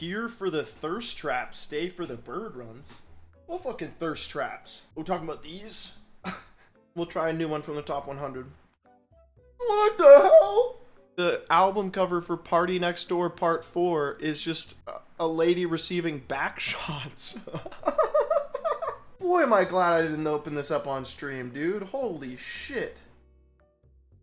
Here for the thirst traps, stay for the bird runs. What fucking thirst traps? We're talking about these? We'll try a new one from the top 100. What the hell? The album cover for Party Next Door Part 4 is just a lady receiving back shots. Boy, am I glad I didn't open this up on stream, dude. Holy shit.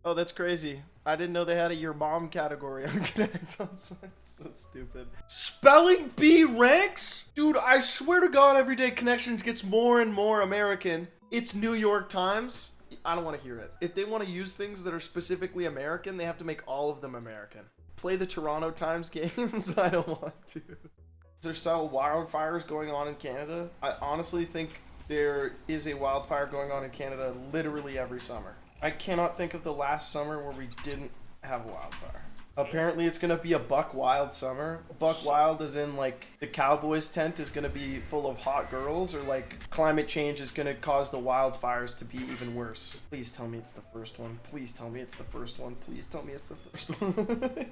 Oh, that's crazy. I didn't know they had a Your Mom category on Connect on site. So stupid. Spelling bee ranks? Dude, I swear to God, Everyday Connections gets more and more American. It's New York Times. I don't want to hear it. If they want to use things that are specifically American, they have to make all of them American. Play the Toronto Times games? I don't want to. Is there still wildfires going on in Canada? I honestly think there is a wildfire going on in Canada literally every summer. I cannot think of the last summer where we didn't have a wildfire. Apparently it's gonna be a buck wild summer. Buck wild as in like the Cowboys tent is gonna be full of hot girls, or like climate change is gonna cause the wildfires to be even worse. Please tell me it's the first one. Please tell me it's the first one. Please tell me it's the first one.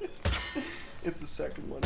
It's the second one.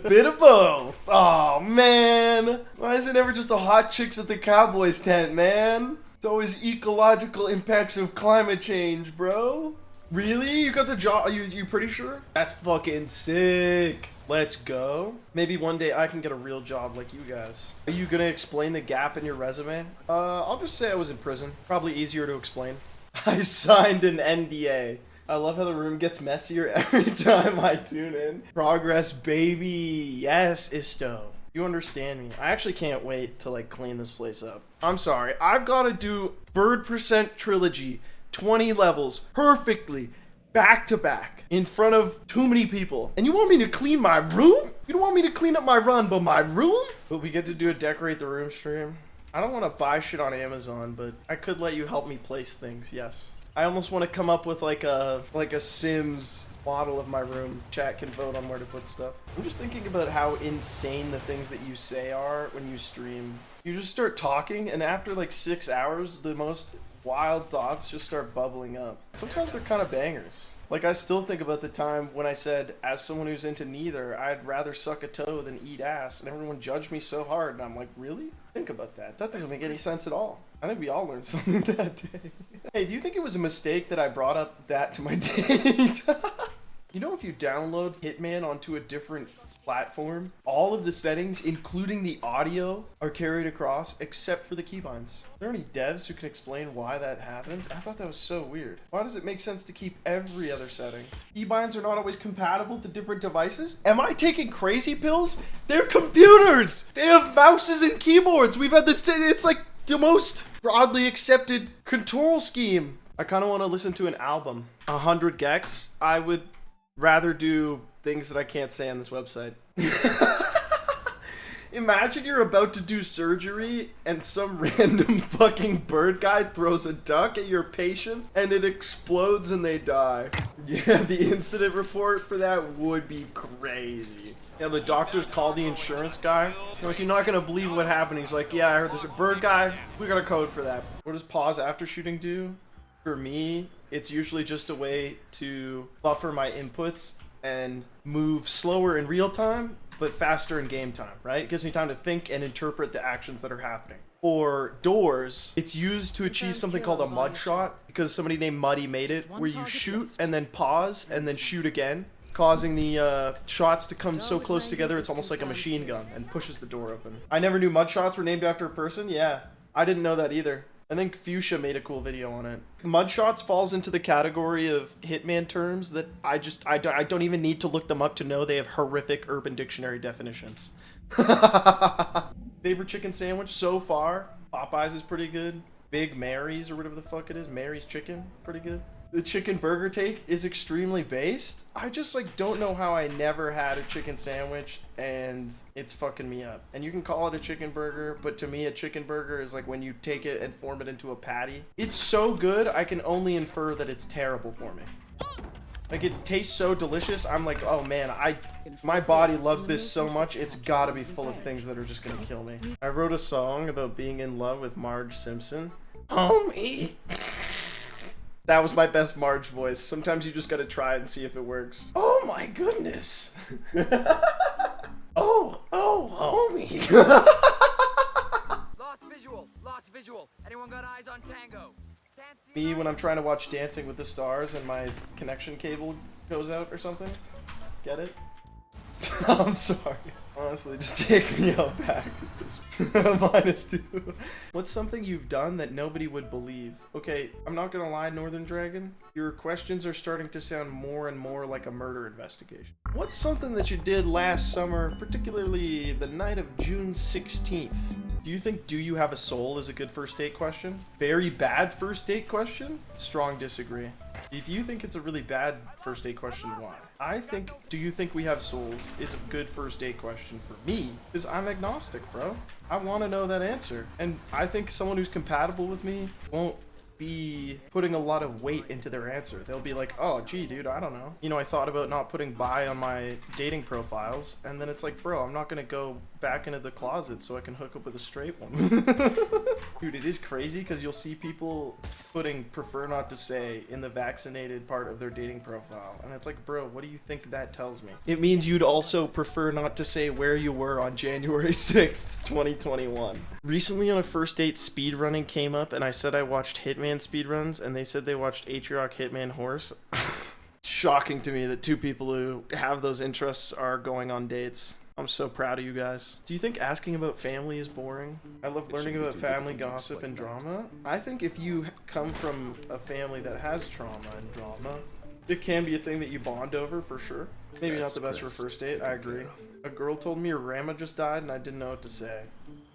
Bit of both. Oh man. Why is it never just the hot chicks at the Cowboys tent, man? It's always ecological impacts of climate change, bro. Really? You got the job? You pretty sure? That's fucking sick. Let's go. Maybe one day I can get a real job like you guys. Are you gonna explain the gap in your resume? I'll just say I was in prison. Probably easier to explain. I signed an NDA. I love how the room gets messier every time I tune in. Progress, baby. Yes, Isto. You understand me. I actually can't wait to like clean this place up. I'm sorry. I've got to do Bird Percent Trilogy, 20 levels, perfectly, back to back, in front of too many people. And you want me to clean my room? You don't want me to clean up my run, but my room? But we get to do a decorate the room stream. I don't want to buy shit on Amazon, but I could let you help me place things, yes. I almost want to come up with like a Sims model of my room. Chat can vote on where to put stuff. I'm just thinking about how insane the things that you say are when you stream. You just start talking, and after like 6 hours, the most wild thoughts just start bubbling up. Sometimes they're kind of bangers. Like, I still think about the time when I said, as someone who's into neither, I'd rather suck a toe than eat ass, and everyone judged me so hard, and I'm like, really? Think about that. That doesn't make any sense at all. I think we all learned something that day. Hey, do you think it was a mistake that I brought up that to my date? You know, if you download Hitman onto a different platform, all of the settings, including the audio, are carried across except for the keybinds. Are there any devs who can explain why that happened? I thought that was so weird. Why does it make sense to keep every other setting? Keybinds are not always compatible to different devices? Am I taking crazy pills? They're computers! They have mouses and keyboards! We've had this, it's like the most broadly accepted control scheme. I kind of want to listen to an album. 100 gex? I would rather do things that I can't say on this website. Imagine you're about to do surgery and some random fucking bird guy throws a duck at your patient and it explodes and they die. Yeah, the incident report for that would be crazy. Yeah, the doctors call the insurance guy. They're like, you're not gonna believe what happened. He's like, yeah, I heard there's a bird guy. We got a code for that. What does pause after shooting do? For me, it's usually just a way to buffer my inputs and move slower in real time, but faster in game time, right? It gives me time to think and interpret the actions that are happening. For doors, it's used to achieve something called a mud shot, because somebody named Muddy made it, where you shoot and then pause and then shoot again, causing the shots to come so close together it's almost like a machine gun and pushes the door open. I never knew mud shots were named after a person. Yeah, I didn't know that either. I think Fuchsia made a cool video on it. Mudshots falls into the category of Hitman terms that I don't even need to look them up to know they have horrific Urban Dictionary definitions. Favorite chicken sandwich so far? Popeyes is pretty good. Big Mary's or whatever the fuck it is. Mary's Chicken, pretty good. The chicken burger take is extremely based. I just like don't know how I never had a chicken sandwich and it's fucking me up. And you can call it a chicken burger, but to me a chicken burger is like when you take it and form it into a patty. It's so good, I can only infer that it's terrible for me. Like it tastes so delicious, I'm like, oh man, my body loves this so much, it's gotta be full of things that are just gonna kill me. I wrote a song about being in love with Marge Simpson. Homie! That was my best Marge voice. Sometimes you just gotta try and see if it works. Oh my goodness! kill me. Lost visual. Lost visual. Anyone got eyes on Tango? Can't see Me an when eye. I'm trying to watch Dancing with the Stars and my connection cable goes out or something. Get it? I'm sorry. Honestly, just take me out back. -2. What's something you've done that nobody would believe? Okay, I'm not gonna lie, Northern Dragon. Your questions are starting to sound more and more like a murder investigation. What's something that you did last summer, particularly the night of June 16th? Do you think "do you have a soul" is a good first date question? Very bad first date question? Strong disagree. If you think it's a really bad first date question, why? I think "do you think we have souls" is a good first date question for me, because I'm agnostic, bro. I want to know that answer. And I think someone who's compatible with me won't be putting a lot of weight into their answer. They'll be like, oh, gee, dude, I don't know. You know, I thought about not putting bi on my dating profiles, and then it's like, bro, I'm not gonna go back into the closet so I can hook up with a straight woman. Dude, it is crazy because you'll see people putting "prefer not to say" in the vaccinated part of their dating profile, and it's like, bro, what do you think that tells me? It means you'd also prefer not to say where you were on January 6th, 2021. Recently on a first date, speedrunning came up, and I said I watched Hitman speedruns, and they said they watched Atrioc Hitman Horse. Shocking to me that two people who have those interests are going on dates. I'm so proud of you guys. Do you think asking about family is boring? I love learning about family gossip and drama. I think if you come from a family that has trauma and drama, it can be a thing that you bond over for sure. Maybe not the best for a first date, I agree. A girl told me her grandma just died and I didn't know what to say.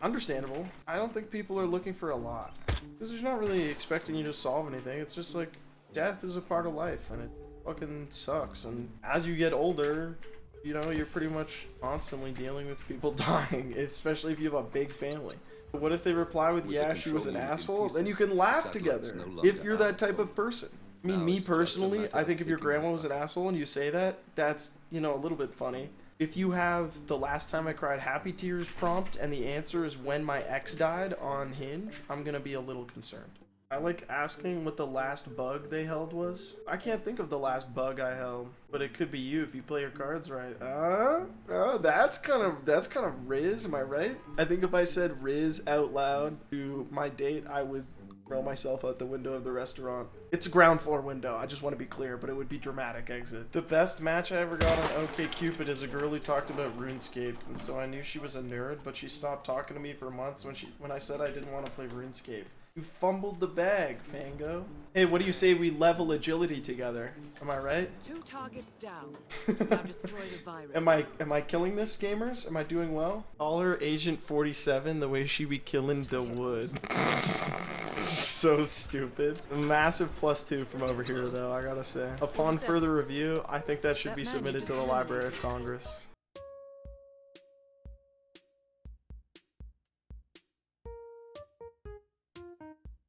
Understandable. I don't think people are looking for a lot. Because there's not really expecting you to solve anything. It's just like, death is a part of life and it fucking sucks. And as you get older, you know, you're pretty much constantly dealing with people dying, especially if you have a big family. But what if they reply with, yeah, she was an asshole? Then you can laugh together if you're that type of person. I mean, me personally, I think if your grandma was an asshole and you say that, that's, you know, a little bit funny. If you have "the last time I cried happy tears" prompt and the answer is "when my ex died" on Hinge, I'm gonna be a little concerned. I like asking what the last bug they held was. I can't think of the last bug I held, but it could be you if you play your cards right. That's kind of Riz, am I right? I think if I said Riz out loud to my date, I would throw myself out the window of the restaurant. It's a ground floor window, I just want to be clear, but it would be dramatic exit. The best match I ever got on OkCupid is a girl who talked about RuneScape, and so I knew she was a nerd, but she stopped talking to me for months when I said I didn't want to play RuneScape. You fumbled the bag, Fango. Hey, what do you say we level agility together? Am I right? 2 targets down. Now destroy the virus. Am I killing this, gamers? Am I doing well? Call her Agent 47 the way she be killing the wood. So stupid. A massive +2 from over here though, I gotta say. Upon further review, I think that should be submitted to the Library of Congress.